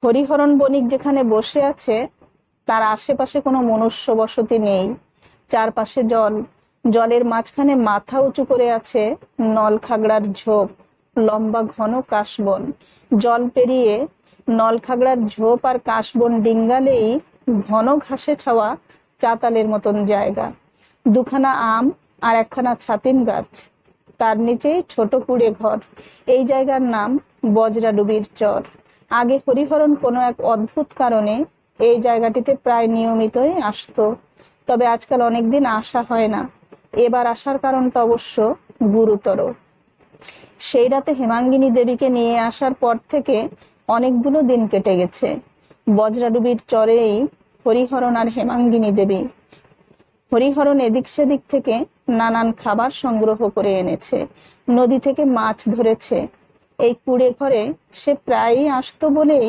হরিহরণ বণিক যেখানে বসে আছে তার আশেপাশে কোনো মনুষ্য বসতি নেই। চারপাশে জল, জলের মাঝখানে মাথা উঁচু করে আছে নলখাগড়ার ঝোপ, লম্বা ঘন কাশবন। জল পেরিয়ে নলখাগড়ার ঝোপ আর কাশবন ডিঙ্গালেই ঘন ঘাসে ছাওয়া চাতালের মতন জায়গা। দুখানা আম আর একখানা ছাতিম গাছ, তার নিচেই ছোট কুড়ে ঘর। এই জায়গার নাম বজরাডুবির চর। আগে হরিহরণ কোনো এক অদ্ভুত কারণে এই জায়গাটিতে প্রায় নিয়মিতই আসতো, তবে আজকাল অনেকদিন আসা হয় না। এবার আসার কারণটা অবশ্য গুরুতর। সেই রাতে হেমাঙ্গিনী দেবীকে নিয়ে আসার পর থেকে অনেকগুলো দিন কেটে গেছে। বজরাডুবির চরেই হরিহরণ আর হেমাঙ্গিনী দেবী। হরিহরণ এদিক সেদিক থেকে নানান খাবার সংগ্রহ করে এনেছে, নদী থেকে মাছ ধরেছে। এই কুড়ে ঘরে সে প্রায়ই আসতো বলেই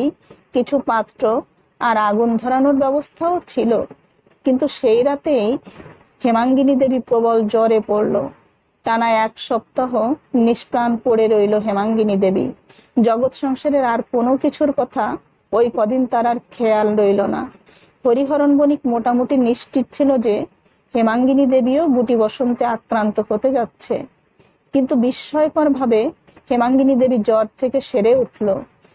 কিছু পাত্র আর আগুন ধরানোর ব্যবস্থাও ছিল। কিন্তু সেই রাতেই হেমাঙ্গিনী দেবী প্রবল জ্বরে পড়ল। টানা 1 সপ্তাহ নিষ্প্রাণ পড়ে রইল হেমাঙ্গিনী দেবী। জগৎ সংসারের আর কোনো কিছুর কথা ওই কদিন তার আর খেয়াল রইল না। হরিহরণ বণিক মোটামুটি নিশ্চিত ছিল যে হেমাঙ্গিনী দেবীও গুটি বসন্তে আক্রান্ত হতে যাচ্ছে। কিন্তু বিস্ময়কর ভাবে হেমাঙ্গিনী দেবী জ্বর থেকে সেরে উঠল।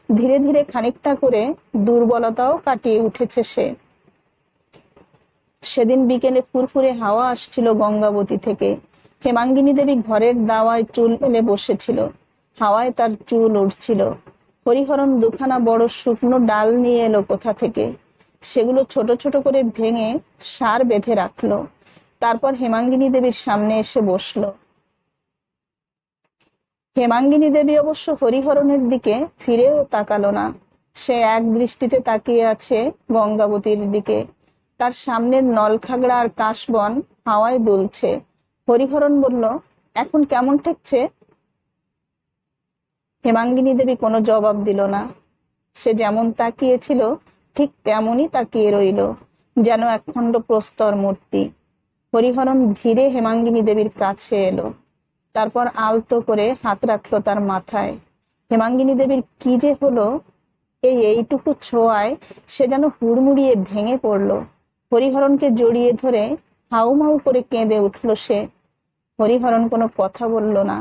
ধীরে ধীরে খানিকটা করে দুর্বলতাও কাটিয়ে উঠেছে সে। সেদিন বিকেলে ফুরফুরে হাওয়া আসছিল গঙ্গাবতী থেকে। হেমাঙ্গিনী দেবী ঘরের দাওয়ায় চুল মেলে বসেছিল, হাওয়ায় তার চুল উড়ছিল। হরিহরণ দুখানা বড় শুকনো ডাল নিয়ে এলো কোথা থেকে, সেগুলো ছোট ছোট করে ভেঙে সার বেঁধে রাখলো। তারপর হেমাঙ্গিনী দেবীর সামনে এসে বসলো। হেমাঙ্গিনী দেবী অবশ্য হরিহরণের দিকে ফিরেও তাকালো না। সে এক দৃষ্টিতে তাকিয়ে আছে গঙ্গাবতীর দিকে। তার সামনের নলখাগড়া আর কাশবন হাওয়ায় দুলছে। হরিহরণ বলল, এখন কেমন ঠেকছে? হেমাঙ্গিনী দেবী কোনো জবাব দিল না। সে যেমন তাকিয়েছিল ঠিক তেমনই তাকিয়ে রইল, যেন একখণ্ড প্রস্তর মূর্তি। হরিহরণ ধীরে হেমাঙ্গিনী দেবীর কাছে এলো, তারপর আলতো করে হাত রাখলো তার মাথায়। হেমাঙ্গিনী দেবীর কি যে হলো, এইটুকু ছোঁয়ায় সে যেন হুড়মুড়িয়ে ভেঙে পড়লো। হরিহরণকে জড়িয়ে ধরে হাউমাউ করে কেঁদে উঠল সে। হরিহরণ কোনো কথা বলল না,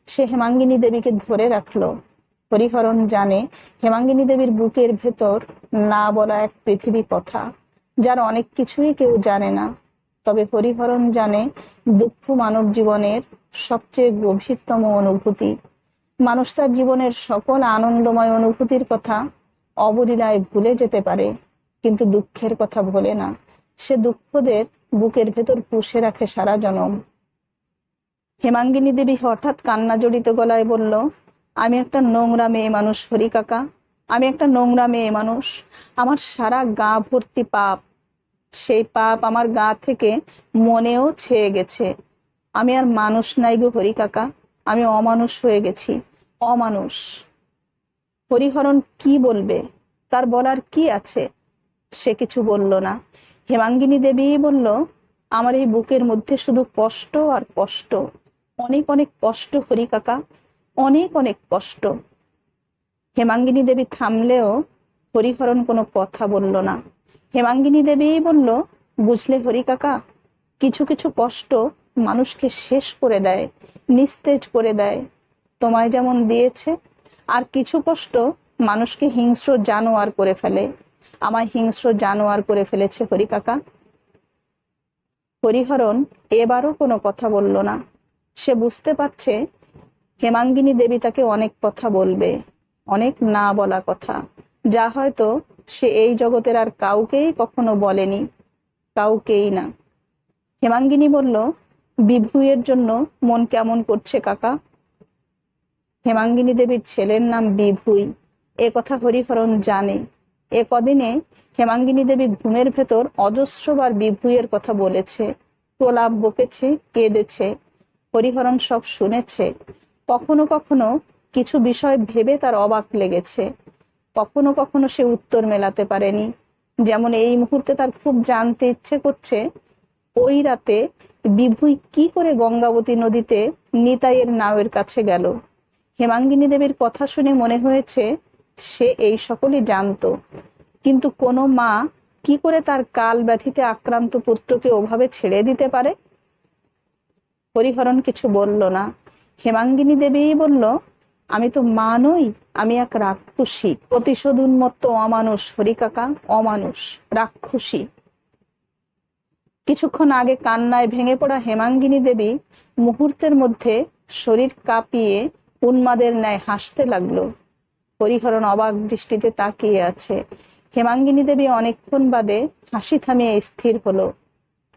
সে হেমাঙ্গিনী দেবীকে ধরে রাখলো। হরিহরণ জানে হেমাঙ্গিনী দেবীর বুকের ভেতর না বলা এক পৃথিবী কথা, যার অনেক কিছুই কেউ জানে না। তবে হরিহরণ জানে দুঃখ মানব জীবনের সবচেয়ে গভীরতম অনুভূতি। মানুষ তার জীবনের সকল আনন্দময় অনুভূতির কথা অবলীলায় ভুলে যেতে পারে, কিন্তু দুঃখের কথা ভোলে না। সে দুঃখদের বুকের ভেতর পুষে রাখে সারা জনম। হেমাঙ্গিনী দেবী হঠাৎ কান্না জড়িত গলায় বলল, আমি একটা নোংরা মেয়ে মানুষ হরি কাকা, আমি একটা নোংরা মেয়ে মানুষ। আমার সারা গা ভর্তি পাপ। সেই পাপ আমার গা থেকে মনেও ছেয়ে গেছে। আমি আর মানুষ নাই গো হরি কাকা, আমি অমানুষ হয়ে গেছি, অমানুষ। হরিহরণ কি বলবে? তার বলার কি আছে? সে কিছু বলল না। হেমাঙ্গিনী দেবী বলল, আমার এই বুকের মধ্যে শুধু কষ্ট আর কষ্ট, অনেক অনেক কষ্ট হরি কাকা, অনেক অনেক কষ্ট। হেমাঙ্গিনী দেবী থামলেও হরিহরণ কোনো কথা বলল না। হেমাঙ্গিনী দেবী বলল, বুঝলে হরি কাকা, কিছু কিছু কষ্ট মানুষকে শেষ করে দেয়, নিস্তেজ করে দেয়। তোমায় যেমন দিয়েছে। আর কিছু কষ্ট মানুষকে হিংস্র জানোয়ার করে ফেলে। আমায় হিংস্র জানোয়ার করে ফেলেছে হরি কাকা। হরিহরণ এবারও কোনো কথা বলল না। সে বুঝতে পারছে হেমাঙ্গিনী দেবী তাকে অনেক কথা বলবে, অনেক না বলা কথা, যা হয়তো সে এই জগতের আর কাউকেই কখনো বলেনি, কাউকেই না। হেমাঙ্গিনী বলল, বিভুয়ের জন্য মন কেমন করছে কাকা? হেমাঙ্গিনী দেবীর ছেলের নাম বিভুই, এ কথা হরিহরণ জানে। এ কদিনে হেমাঙ্গিনী দেবী ঘুমের ভেতর অজস্রবার বিভুয়ের কথা বলেছে, প্রলাপ বকেছে, কেঁদেছে। হরিহরণ সব শুনেছে। কখনো কখনো কিছু বিষয় ভেবে তার অবাক লেগেছে, কখনো কখনো সে উত্তর মেলাতে পারেনি। যেমন এই মুহূর্তে তার খুব জানতে ইচ্ছে করছে, ওই রাতে বিভুই কি করে গঙ্গাবতী নদীতে নিতাইয়ের নাওয়ের কাছে গেল। হেমাঙ্গিনী দেবীর কথা শুনে মনে হয়েছে সে এই সকলই জানত, কিন্তু কোনো মা কি করে তার কাল ব্যাধিতে আক্রান্ত পুত্রকে ওভাবে ছেড়ে দিতে পারে? হরিহরণ কিছু বলল না। হেমাঙ্গিনী দেবী বলল, আমি তো মা নই, আমি এক রাক্ষসী, প্রতিশোধ উন্মত্ত অমানুষ হরিকাকা, অমানুষ, রাক্ষসী। কিছুক্ষণ আগে কান্নায় ভেঙে পড়া হেমাঙ্গিনী দেবী মুহূর্তের মধ্যে শরীর কাঁপিয়ে উন্মাদের ন্যায় হাসতে লাগলো। হরিহরণ অবাক দৃষ্টিতে তাকিয়ে আছে। হেমাঙ্গিনী দেবী অনেকক্ষণ বাদে হাসি থামিয়ে স্থির হলো,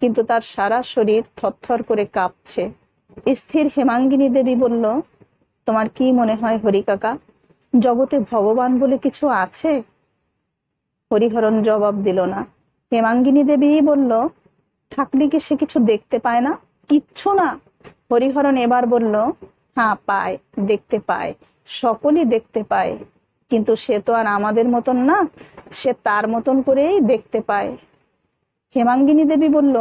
কিন্তু তার সারা শরীর থরথর করে কাঁপছে। স্থির হেমাঙ্গিনী দেবী বলল, তোমার কি মনে হয় হরিকাকা, জগতে ভগবান বলে কিছু আছে? হরিহরণ জবাব দিল না। হেমাঙ্গিনী দেবী বলল, থাকলে কি সে কিছু দেখতে পায় না? কিচ্ছু না। হরিহরণ এবার বলল, হ্যাঁ পায়, দেখতে পায়, সকলই দেখতে পায়, কিন্তু সে তো আর আমাদের মতন না, সে তার মতন করেই দেখতে পায়। হেমাঙ্গিনী দেবী বলল,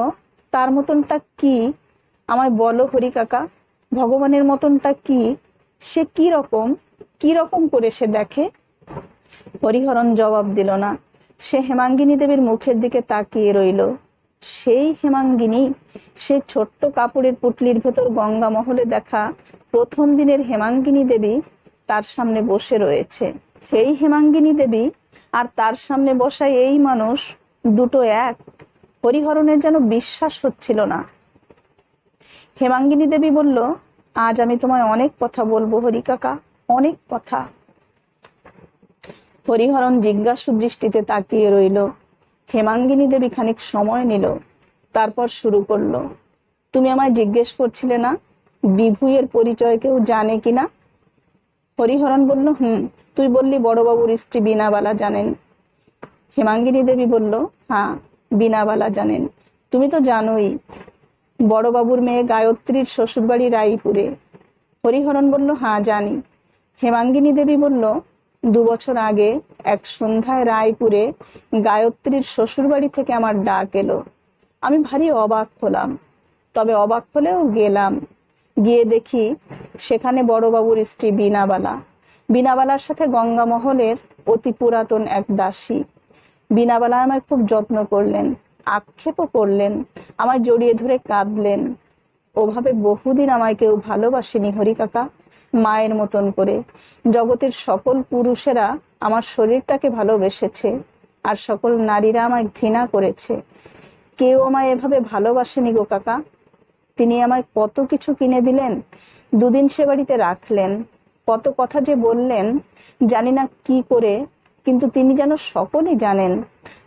তার মতনটা কি? আমায় বলো হরিকাকা, ভগবানের মতনটা কি? সে কি রকম করে সে দেখে? হরিহরণ জবাব দিল না। সে হেমাঙ্গিনী দেবীর মুখের দিকে তাকিয়ে রইল। সেই হেমাঙ্গিনী, সে ছোট্ট কাপড়ের পুটলির ভেতর গঙ্গা মহলে দেখা প্রথম দিনের হেমাঙ্গিনী দেবী তার সামনে বসে রয়েছে। সেই হেমাঙ্গিনী দেবী আর তার সামনে বসা এই মানুষ, দুটো এক। হরিহরণের যেন বিশ্বাস হচ্ছিল না। হেমাঙ্গিনী দেবী বলল, আজ আমি তোমায় অনেক কথা বলবো হরিকাকা, অনেক কথা। হরিহরণ জিজ্ঞাসু দৃষ্টিতে তাকিয়ে রইল। হেমাঙ্গিনী দেবী খানিক সময় নিল, তারপর শুরু করলো, তুমি আমায় জিজ্ঞেস করছিলে না বিভুয়ের পরিচয় কেউ জানে কিনা? হরিহরণ বলল, তুই বললি বড়বাবুর স্ত্রী বীণাবালা জানেন। হেমাঙ্গিনী দেবী বলল, হ্যাঁ, বীণাবালা জানেন। তুমি তো জানোই বড়বাবুর মেয়ে গায়ত্রীর শ্বশুরবাড়ি রায়পুরে। হরিহরণ বলল, হ্যাঁ জানি। হেমাঙ্গিনী দেবী বলল, 2 বছর আগে এক সন্ধ্যায় রায়পুরে গায়ত্রীর শ্বশুরবাড়ি থেকে আমার ডাক এলো। আমি ভারী অবাক হলাম, তবে অবাক হলেও গেলাম। গিয়ে দেখি সেখানে বড়বাবুর স্ত্রী বীণাবালা, বীণাবালার সাথে গঙ্গামহলের অতি পুরাতন এক দাসী। বীণাবালা আমায় খুব যত্ন করলেন, আক্ষেপও করলেন, আমায় জড়িয়ে ধরে কাঁদলেন। ওভাবে বহুদিন আমায় কেউ ভালোবাসেনি হরিকাকা, মায়ের মতন করে। জগতের সকল পুরুষেরা আমার শরীরটাকে ভালোবেসেছে, আর সকল নারীরা আমায় ঘৃণা করেছে। কেউ আমায় এভাবে ভালোবাসেনি গো কাকা। তিনি আমায় কত কিছু কিনে দিলেন, 2 দিন সে বাড়িতে রাখলেন, কত কথা যে বললেন জানি না কি করে, কিন্তু তিনি যেন সকলই জানেন।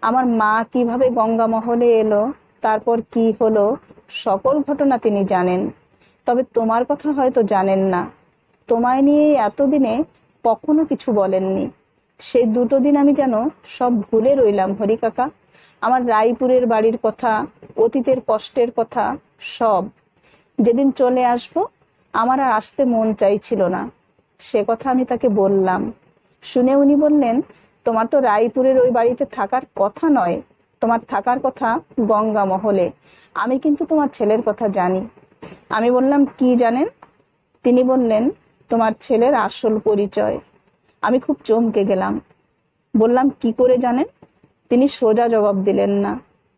আমার মা কিভাবে গঙ্গা মহলে এলো, তারপর কি হলো, সকল ঘটনা তিনি জানেন। তবে তোমার কথা হয়তো জানেন না। তোমায় নিয়ে এতদিনে কখনো কিছু বলেননি। সেই 2 দিন আমি যেন সব ভুলে রইলাম হরিকাকা। আমার রায়পুরের বাড়ির কথা, অতীতের কষ্টের কথা, সব। যেদিন চলে আসবো আমার আর আসতে মন চাইছিল না, সে কথা আমি তাকে বললাম। শুনে উনি বললেন, তোমার তো রায়পুরের ওই বাড়িতে থাকার কথা নয়, তোমার থাকার কথা গঙ্গা মহলে। আমি কিন্তু তোমার ছেলের কথা জানি। আমি বললাম, কি জানেন? তিনি বললেন, তোমার ছেলের আসল পরিচয়। আমি খুব চমকে গেলাম। বললাম, কি করে জানেন? তিনি সোজা জবাব দিলেন না,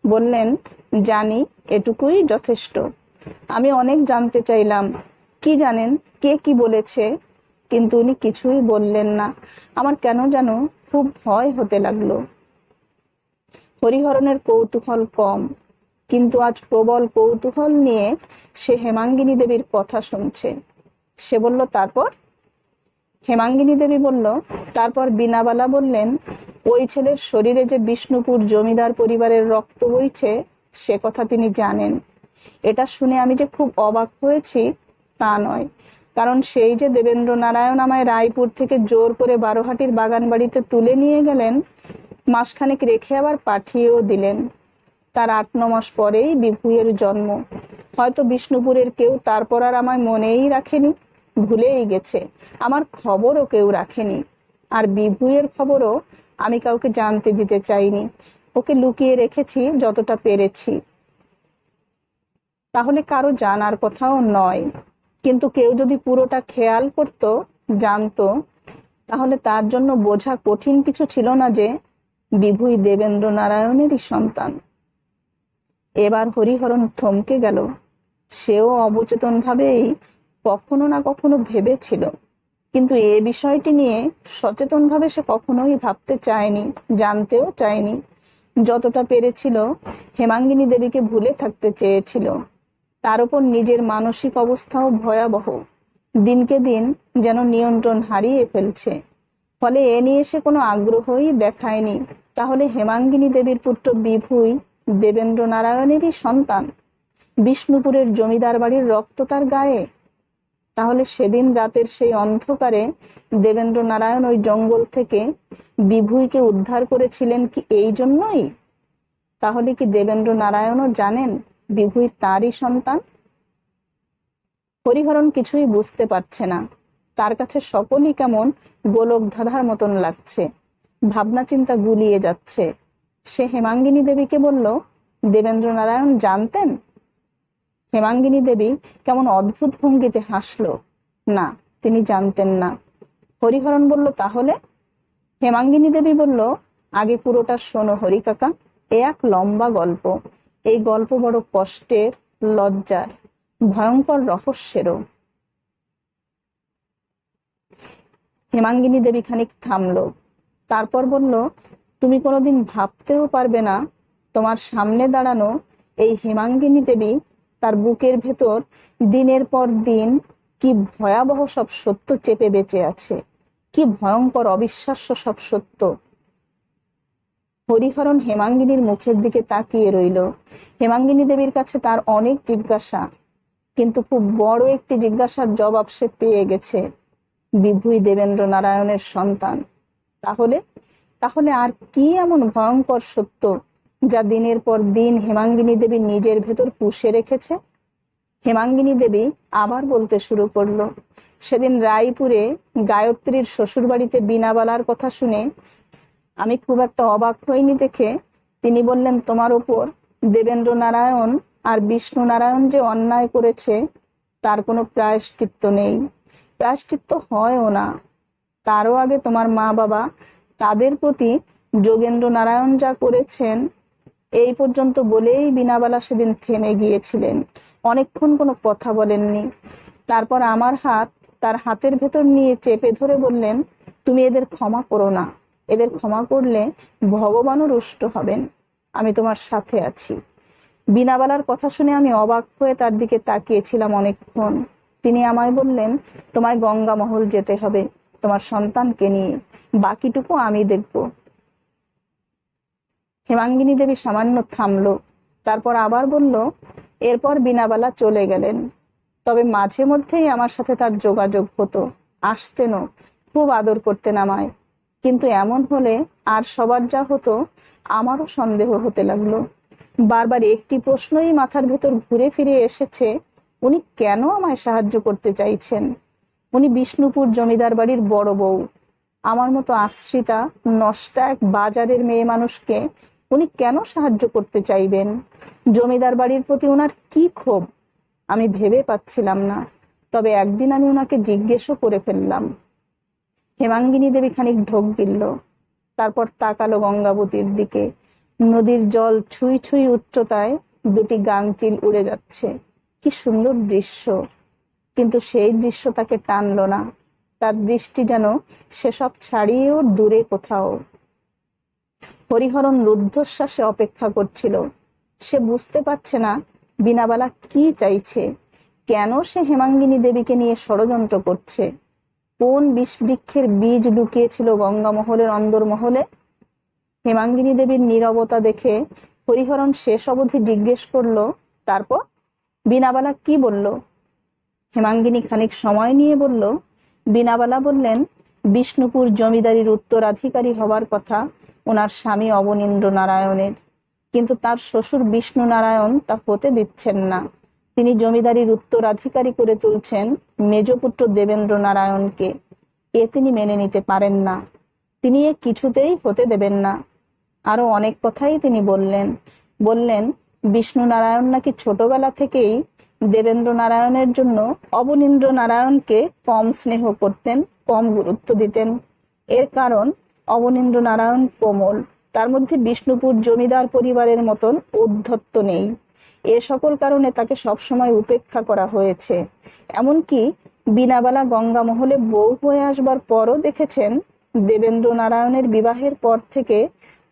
বললেন, জানি, এটুকুই যথেষ্ট। আমি অনেক জানতে চাইলাম, কি জানেন, কে কি বলেছে, কিন্তু উনি কিছুই বললেন না। আমার কেন যেন খুব ভয় হতে লাগলো। হরিহরণের কৌতূহল কম, কিন্তু আজ প্রবল কৌতূহল নিয়ে সে হেমাঙ্গিনী দেবীর কথা শুনছে। সে বলল, তারপর? হেমাঙ্গিনী দেবী বলল, তারপর বীণাবালা বললেন, ওই ছেলের শরীরে যে বিষ্ণুপুর জমিদার পরিবারের রক্ত বইছে সে কথা তিনি জানেন। এটা শুনে আমি যে খুব অবাক হয়েছি তা নয়, কারণ সেই যে দেবেন্দ্র নারায়ণ আমায় রায়পুর থেকে জোর করে বারোহাটির বাগান বাড়িতে তুলে নিয়ে গেলেন, মাসখানেক রেখে আবার পাঠিয়েও দিলেন। তার 8-9 মাস পরেই বিভুয়ের জন্ম। হয়তো বিষ্ণুপুরের কেউ তারপর আর আমায় মনেই রাখেনি, ভুলেই গেছে, আমার খবরও কেউ রাখেনি। আর বিভুয়ের খবরও আমি কাউকে জানতে দিতে চাইনি, ওকে লুকিয়ে রেখেছি যতটা পেরেছি। তাহলে কারো জানার কথাও নয়, কিন্তু কেউ যদি পুরোটা খেয়াল করতো, জানতো, তাহলে তার জন্য বোঝা কঠিন কিছু ছিল না যে বিভূই দেবেন্দ্র নারায়ণেরই সন্তান। এবার হরিহরণ থমকে গেল। সেও অবচেতন ভাবেই কখনো না কখনো ভেবেছিল, কিন্তু এ বিষয়টি নিয়ে সচেতন ভাবে সে কখনোই ভাবতে চায়নি, জানতেও চায়নি। যতটা পেরেছিল হেমাঙ্গিনী দেবীকে ভুলে থাকতে চেয়েছিল। তার উপর নিজের মানসিক অবস্থাও ভয়াবহ, দিনকে দিন যেন নিয়ন্ত্রণ হারিয়ে ফেলছে। ফলে এ নিয়ে সে কোনো আগ্রহই দেখায়নি। তাহলে হেমাঙ্গিনী দেবীর পুত্র বিভূই দেবেন্দ্র নারায়ণেরই সন্তান। বিষ্ণুপুরের জমিদার বাড়ির রক্ত তার গায়ে। তাহলে সেদিন রাতের সেই অন্ধকারে দেবেন্দ্র নারায়ণ ওই জঙ্গল থেকে বিভূইকে উদ্ধার করেছিলেন কি এই জন্যই? তাহলে কি দেবেন্দ্র নারায়ণও জানেন বিভূই তারই সন্তান? হরিহরণ কিছুই বুঝতে পারছে না। তার কাছে সকলই কেমন গোলক ধাঁধার মতন লাগছে। ভাবনা চিন্তা গুলিয়ে যাচ্ছে। সে হেমাঙ্গিনী দেবীকে বলল, দেবেন্দ্র নারায়ণ জানতেন? হেমাঙ্গিনী দেবী কেমন অদ্ভুত ভঙ্গিতে হাসলো। না, তিনি জানতেন না। হরিহরণ বলল, তাহলে? হেমাঙ্গিনী দেবী বলল, আগে পুরোটা শোনো হরি কাকা। এ এক লম্বা গল্প। এই গল্প বড় কষ্টের, লজ্জার, ভয়ঙ্কর রহস্যেরও। হেমাঙ্গিনী দেবী খানিক থামলো, তারপর বলল, তুমি কোনোদিন ভাবতেও পারবে না তোমার সামনে দাঁড়ানো এই হেমাঙ্গিনী দেবী তার বুকের ভেতর দিনের পর দিন কি ভয়াবহ সব সত্য চেপে বেঁচে আছে, কি ভয়ঙ্কর অবিশ্বাস্য সব সত্য। হরিহরণ হেমাঙ্গিনীর মুখের দিকে তাকিয়ে রইল। হেমাঙ্গিনী দেবীর কাছে তার অনেক জিজ্ঞাসা, কিন্তু খুব বড় একটি জিজ্ঞাসার জবাব সে পেয়ে গেছে। বিভূই দেবেন্দ্র নারায়ণের সন্তান। তাহলে তাহলে আর কি এমন ভয়ঙ্কর সত্য যা দিনের পর দিন হেমাঙ্গিনী দেবী নিজের ভেতর পুষে রেখেছে? হেমাঙ্গিনী দেবী আবার বলতে শুরু করলো, সেদিন রায়পুরে গায়ত্রীর শ্বশুর বাড়িতে বীণাবালার কথা শুনে আমি খুব একটা অবাক হইনি দেখে তিনি বললেন, তোমার ওপর দেবেন্দ্র নারায়ণ আর বিষ্ণু নারায়ণ যে অন্যায় করেছে তার কোনো প্রায়শ্চিত্ত নেই, প্রায়শ্চিত্ত হয়ও না। তারও আগে তোমার মা বাবা তাদের প্রতি যোগেন্দ্র নারায়ণ যা করেছেন এই পর্যন্ত বলেই বীণাবালা সেদিন থেমে গিয়েছিলেন, অনেকক্ষণ কোনো কথা বলেননি। তারপর আমার হাত তার হাতের ভেতর নিয়ে চেপে ধরে বললেন, তুমি এদের ক্ষমা করো না, এদের ক্ষমা করলে ভগবানও রুষ্ট হবেন, আমি তোমার সাথে আছি। বীণাবালার কথা শুনে আমি অবাক হয়ে তার দিকে তাকিয়েছিলাম অনেকক্ষণ। তিনি আমায় বললেন, তোমায় গঙ্গা মহল যেতে হবে তোমার সন্তানকে নিয়ে, বাকিটুকু আমি দেখব। হেমাঙ্গিনী দেবী সামান্য থামলো, তারপর আবার বলল, এরপর বীণাবালা চলে গেলেন। তবে মাঝে মধ্যেই আমার সাথে তার যোগাযোগ হতো, আসতেনও, খুব আদর করতেন আমায়। কিন্তু এমন হলে আর সবার যা হতো আমারও সন্দেহ হতে লাগলো। বারবার একটি প্রশ্নই মাথার ভেতর ঘুরে ফিরে এসেছে, উনি কেন আমায় সাহায্য করতে চাইছেন? উনি বিষ্ণুপুর জমিদার বাড়ির বড় বউ, আমার মতো আশ্রিতা নষ্টা এক বাজারের মেয়ে মানুষকে উনি কেন সাহায্য করতে চাইবেন? জমিদার বাড়ির প্রতি ওনার কি ক্ষোভ আমি ভেবে পাচ্ছিলাম না। তবে একদিন আমি ওনাকে জিজ্ঞেসও করে ফেললাম। হেমাঙ্গিনী দেবী খানিক ঢোক গিলল, তারপর তাকালো গঙ্গাবতীর দিকে। নদীর জল ছুঁই ছুঁই উচ্চতায় দুটি গাংচিল উড়ে যাচ্ছে, কি সুন্দর দৃশ্য। কিন্তু সেই দৃশ্য তাকে টানলো না। তার দৃষ্টি যেন সেসব ছাড়িয়েও দূরে কোথাও। হরিহরণ রুদ্ধশ্বাসে অপেক্ষা করছিল। সে বুঝতে পারছে না বীণাবালা কি চাইছে, কেন সে হেমাঙ্গিনী দেবীকে নিয়ে ষড়যন্ত্র করছে। কোন বিষবৃক্ষের বীজ লুকিয়েছিল গঙ্গামহলের অন্দরমহলে? হেমাঙ্গিনী দেবীর নীরবতা দেখে হরিহরণ শেষ অবধি জিজ্ঞেস করলো, তারপর বীণাবালা কি বলল? হেমাঙ্গিনী খানিক সময় নিয়ে বলল, বীণাবালা বললেন, বিষ্ণুপুর জমিদারির উত্তরাধিকারী হবার কথা ওনার স্বামী অবনীন্দ্র নারায়ণের, কিন্তু তার শ্বশুর বিষ্ণু নারায়ণ তা হতে দিচ্ছেন না। তিনি জমিদারির উত্তরাধিকারী করে তুলছেন মেজপুত্র দেবেন্দ্র নারায়ণকে। এ তিনি মেনে নিতে পারেন না, তিনি এ কিছুতেই হতে দেবেন না। আরো অনেক কথাই তিনি বললেন বিষ্ণু নারায়ণ নাকি ছোটবেলা থেকেই দেবেন্দ্র নারায়ণের জন্য অবনীন্দ্র নারায়ণকে কম স্নেহ করতেন, কম গুরুত্ব দিতেন। এর কারণ অবনীন্দ্র নারায়ণ কোমল, তার মধ্যে বিষ্ণুপুর জমিদার পরিবারের মতন ঔদ্ধত্য নেই। এ সকল কারণে তাকে সবসময় উপেক্ষা করা হয়েছে। এমনকি বিনাবালা গঙ্গা মহলে বউ হয়ে আসবার পরও দেখেছেন দেবেন্দ্র নারায়ণের বিবাহের পর থেকে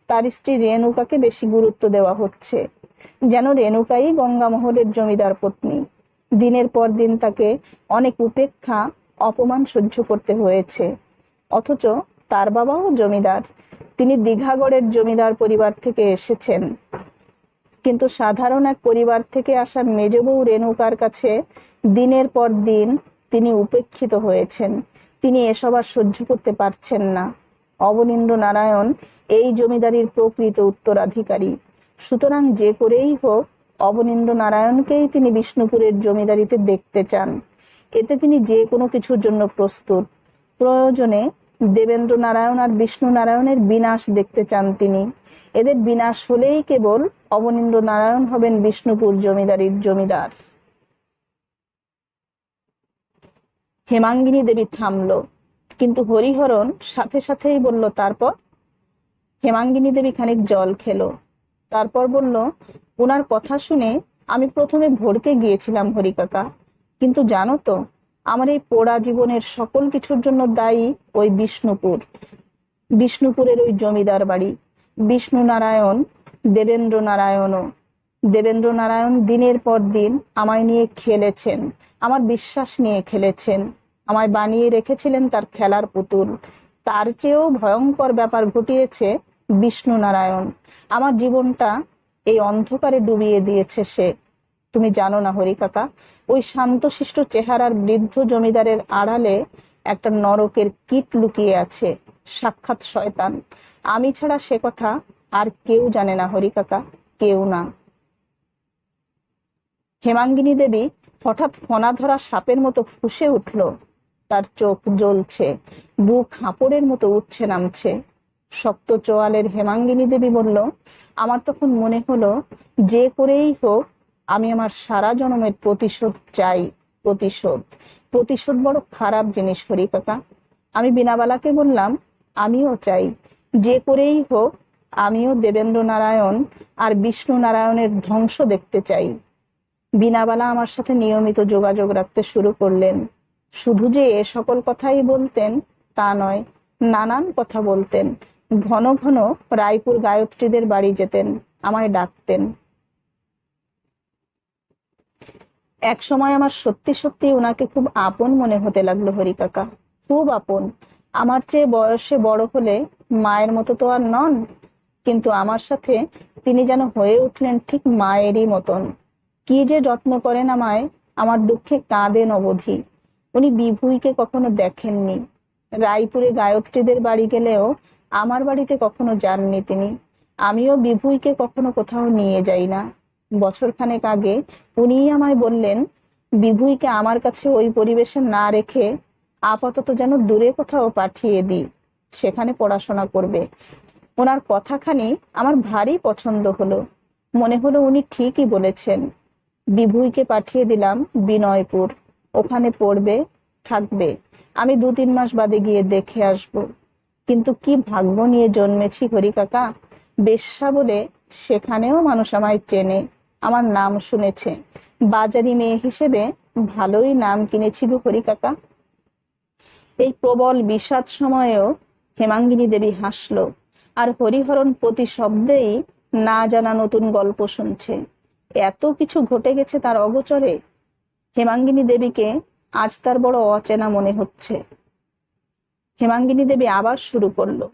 তার স্ত্রী রেণুকাকে বেশি গুরুত্ব দেওয়া হচ্ছে, যেন রেণুকাই গঙ্গা মহলের জমিদার পত্নী। দিনের পর দিন তাকে অনেক উপেক্ষা অপমান সহ্য করতে হয়েছে। অথচ তার বাবাও জমিদার, তিনি দীঘাগড়ের জমিদার পরিবার থেকে এসেছেন, কিন্তু সাধারণ এক পরিবার থেকে আসা মেজবউ রেণুকার কাছে দিনের পর দিন তিনি উপেক্ষিত হয়েছেন। তিনি এসব আর সহ্য করতে পারছেন না। অবনীন্দ্র নারায়ণ এই জমিদারির প্রকৃত উত্তরাধিকারী, সুতরাং যে করেই হোক অবনীন্দ্র নারায়ণকেই তিনি বিষ্ণুপুরের জমিদারিতে দেখতে চান। এতে তিনি যে কোনো কিছুর জন্য প্রস্তুত। প্রয়োজনে দেবেন্দ্র নারায়ণ আর বিষ্ণু নারায়ণের বিনাশ দেখতে চান তিনি। এদের বিনাশ হলেই কেবল অবনীন্দ্র নারায়ণ হবেন বিষ্ণুপুর জমিদারির জমিদার। হেমাঙ্গিনী দেবী থামল, কিন্তু হরিহরণ সাথে সাথেই বলল, তারপর? হেমাঙ্গিনী দেবী খানিক জল খেলো, তারপর বলল, ওনার কথা শুনে আমি প্রথমে ভড়কে গিয়েছিলাম হরিকাকা, কিন্তু জানো তো আমার এই পোড়া জীবনের সকল কিছুর জন্য দায়ী ওই বিষ্ণুপুর, বিষ্ণুপুরের ওই জমিদার বাড়ি। বিষ্ণু নারায়ণ, দেবেন্দ্র নারায়ণও। দেবেন্দ্র নারায়ণ দিনের পর দিন আমায় নিয়ে খেলেছেন, আমার বিশ্বাস নিয়ে খেলেছেন, আমায় বানিয়ে রেখেছিলেন তার খেলার পুতুল। তার চেয়েও ভয়ঙ্কর ব্যাপার ঘটিয়েছে বিষ্ণু নারায়ণ। আমার জীবনটা এই অন্ধকারে ডুবিয়ে দিয়েছে সে। তুমি জানো না হরিকাকা, ওই শান্তশিষ্ট চেহারার বৃদ্ধ জমিদারের আড়ালে একটা নরকের কীট লুকিয়ে আছে, সাক্ষাৎ শয়তান। আমি ছাড়া সে কথা আর কেউ জানে না হরিকাকা, কেউ না। হেমাঙ্গিনী দেবী হঠাৎ ফনা ধরা সাপের মতো ফুঁসে উঠল, তার চোখ জ্বলছে, বুক হাঁপড়ের মতো উঠছে নামছে। শক্ত চোয়ালের হেমাঙ্গিনী দেবী বলল, আমার তখন মনে হলো যে করেই হোক আমি আমার সারা জন্মের প্রতিশোধ চাই। প্রতিশোধ, প্রতিশোধ বড় খারাপ জিনিস হরিকাকা। আমি বিনাবালাকে বললাম, আমিও চাই, যে করেই হোক আমিও দেবেন্দ্র নারায়ণ আর বিষ্ণু নারায়ণের ধ্বংস দেখতে চাই। বিনাবালা আমার সাথে নিয়মিত যোগাযোগ রাখতে শুরু করলেন। শুধু যে এ সকল কথাই বলতেন তা নয়, নানান কথা বলতেন। ঘন ঘন রায়পুর গায়ত্রীদের বাড়ি যেতেন, আমায় ডাকতেন। এক সময় আমার সত্যি সত্যি ওনাকে খুব আপন মনে হতে লাগলো হরিকাকা, খুব আপন। আমার চেয়ে বয়সে বড় হলে মায়ের মতো তো আর নন, কিন্তু আমার সাথে তিনি যেন হয়ে উঠলেন ঠিক মায়েরই মতন। কি যে যত্ন করেন আমায়, আমার দুঃখে কাঁদেন অবধি। উনি বিভুইকে কখনো দেখেননি, রায়পুরে গায়ত্রীদের বাড়ি গেলেও আমার বাড়িতে কখনো যাননি তিনি। আমিও বিভুইকে কখনো কোথাও নিয়ে যাই না। বছরখানেক আগে উনিই আমায় বললেন, বিভুইকে আমার কাছে ওই পরিবেশে না রেখে আপাতত যেন দূরে কোথাও পাঠিয়ে দিই, সেখানে পড়াশোনা করবে। ওনার কথাখানি আমার ভারী পছন্দ হলো। মনে হলো উনি ঠিকই বলেছেন। বিভুইকে পাঠিয়ে দিলাম বিনয়পুর, ওখানে পড়বে, থাকবে। আমি 2-3 মাস বাদে গিয়ে দেখে আসব। কিন্তু কি ভাগ্য নিয়ে জন্মেছি হরিকাকা, বেশ্যা বলে সেখানেও মানুষ আমায় চেনে, আমার নাম শুনেছে। বাজারি মেয়ে হিসেবে ভালোই নাম কিনেছি গো হরিকাকা। এই প্রবল বিষাদ সময়েও হেমাঙ্গিনী দেবী হাসলো, আর হরিহরণ প্রতি শব্দেই না জানা নতুন গল্প শুনছে। এত কিছু ঘটে গেছে তার অগোচরে। হেমাঙ্গিনী দেবীকে আজ তার বড় অচেনা মনে হচ্ছে। হেমাঙ্গিনী দেবী আবার শুরু করলো,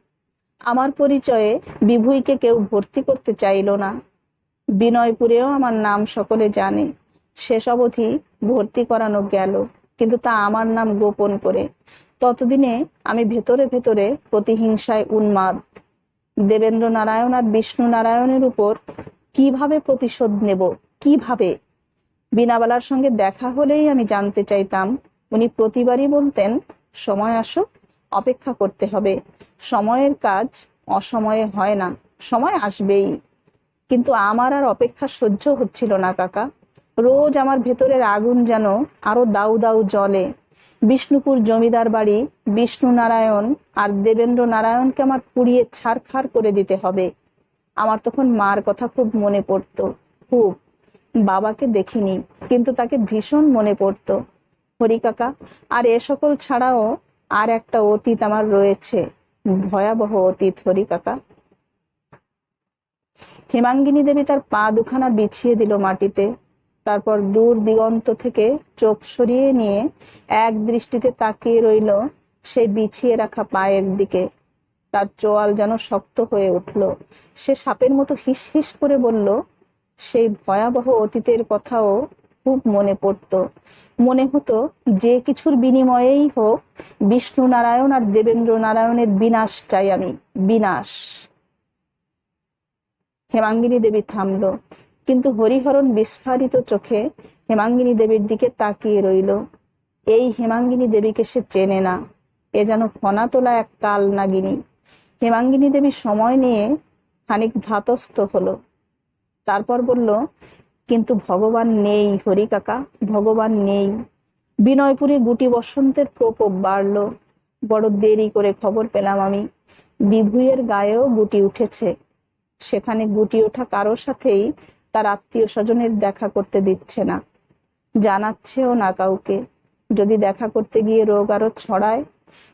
আমার পরিচয়ে বিভুইকে কেউ ভর্তি করতে চাইল না। বিনয়পুরেও আমার নাম সকলে জানে, শেষ অবধি ভর্তি করানো গেল, কিন্তু তা আমার নাম গোপন করে। ততদিনে আমি ভেতরে ভেতরে প্রতিহিংসায় উন্মাদ। দেবেন্দ্র নারায়ণ আর বিষ্ণু নারায়ণের উপর কিভাবে প্রতিশোধ নেব, কিভাবে? বিনাবালার সঙ্গে দেখা হলেই আমি জানতে চাইতাম। উনি প্রতিবারই বলতেন, সময় আসুক, অপেক্ষা করতে হবে, সময়ের কাজ অসময়ে হয় না, সময় আসবেই। কিন্তু আমার আর অপেক্ষা সহ্য হচ্ছিল না কাকা। রোজ আমার ভেতরের আগুন যেন আরো দাউ দাউ জ্বলে। বিষ্ণুপুর জমিদার বাড়ি বিষ্ণু নারায়ণ আর দেবেন্দ্র নারায়ণকে আমার পুড়িয়ে ছারখার করে দিতে হবে। আমার তখন মার কথা খুব মনে পড়তো, খুব। বাবাকে দেখিনি, কিন্তু তাকে ভীষণ মনে পড়তো। হরি কাকা, আর এ সকল ছাড়াও আর একটা অতীত আমার রয়েছে, ভয়াবহ অতীত হরি কাকা। হেমাঙ্গিনী দেবী তার পা দুখানা বিছিয়ে দিল মাটিতে, তারপর দূর দিগন্ত থেকে চোখ সরিয়ে নিয়ে এক দৃষ্টিতে তাকিয়ে রইল সেই বিছিয়ে রাখা পায়ের দিকে। তার চোয়াল যেন শক্ত হয়ে উঠল। সে সাপের মতো হিস হিস করে বলল, সেই ভয়াবহ অতীতের কথাও খুব মনে পড়তো। মনে হতো যে কিছুর বিনিময়েই হোক বিষ্ণু নারায়ণ আর দেবেন্দ্র নারায়ণের বিনাশ চাই আমি, বিনাশ। হেমাঙ্গিনী দেবী থামল, কিন্তু হরিহরণ বিস্ফারিত চোখে হেমাঙ্গিনী দেবীর দিকে তাকিয়ে রইল। এই হেমাঙ্গিনী দেবীকে সে চেনে না, এ যেন ফনা তোলা এক কাল নাগিনী। হেমাঙ্গিনী দেবী সময় নিয়ে খানিক ধাতস্থ হলো, তারপর বলল, কিন্তু ভগবান নেই হরি কাকা, ভগবান নেই। বিনয়পুরে গুটি বসন্তের প্রকোপ বাড়ল। বড় দেরি করে খবর পেলাম আমি, বিভুয়ের গায়েও গুটি উঠেছে। সেখানে গুটি ওঠা কারোর সাথেই তার আত্মীয় স্বজনের দেখা করতে দিচ্ছে না, জানাচ্ছেও না কাউকে। যদি দেখা করতে গিয়ে রোগ আরো ছড়ায়।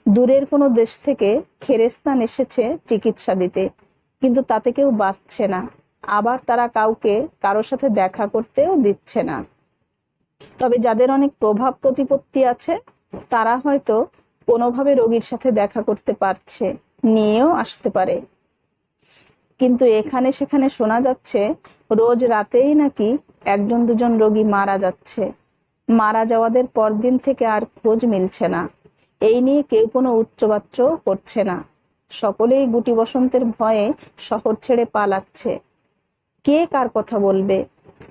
দূরের কোনো দেশ থেকে ফেরেশতান এসেছে চিকিৎসা দিতে, কিন্তু তাতে কেউ বাঁচছে না। আবার তারা কাউকে কারোর সাথে দেখা করতেও দিচ্ছে না। তবে যাদের অনেক প্রভাব প্রতিপত্তি আছে, তারা হয়তো কোনোভাবে রোগীর সাথে দেখা করতে পারছে, নিয়েও আসতে পারে। কিন্তু এখানে সেখানে শোনা যাচ্ছে রোজ রাতেই নাকি একজন দুজন রোগী মারা যাচ্ছে। মারা যাওয়াদের পরদিন থেকে আর খোঁজ মিলছে না। এই নিয়ে কেউ কোনো উচ্চবাচ্য করছে না। সকলেই গুটি বসন্তের ভয়ে শহর ছেড়ে পালাচ্ছে। কে কার কথা বলবে?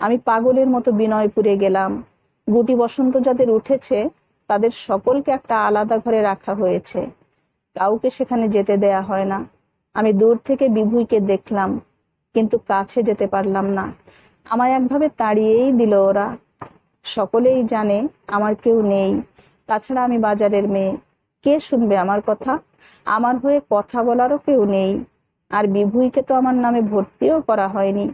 আমি পাগলের মতো বিনয়পুরে গেলাম। গুটি বসন্ত যাদের উঠেছে তাদের সকলকে একটা আলাদা ঘরে রাখা হয়েছে, কাউকে সেখানে যেতে দেয়া হয় না। আমি দূর থেকে বিভুইকে দেখলাম, কিন্তু কাছে যেতে পারলাম না। আমায় একভাবে তাড়িয়েই দিল ওরা। সকলেই জানে আমার কেউ নেই। তাছাড়া আমি বাজারের মেয়ে, কে শুনবে আমার কথা? আমার হয়ে কথা বলারও কেউ নেই। আর বিভুইকে তো আমার নামে ভর্তিও করা হয়নি।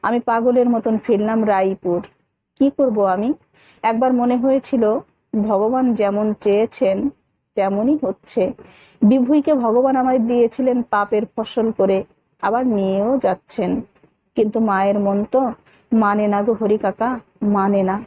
আমি পাগলের মতন ফিরলাম রায়পুর। কি করব আমি? একবার মনে হয়েছিল ভগবান যেমন চেয়েছেন তেমনই হচ্ছে। বিভুইকে ভগবান আমায় দিয়েছিলেন পাপের ফসল করে, আবার নিয়েও যাচ্ছেন। কিন্তু মায়ের মন তো মানে না গো হরি কাকা, মানে না।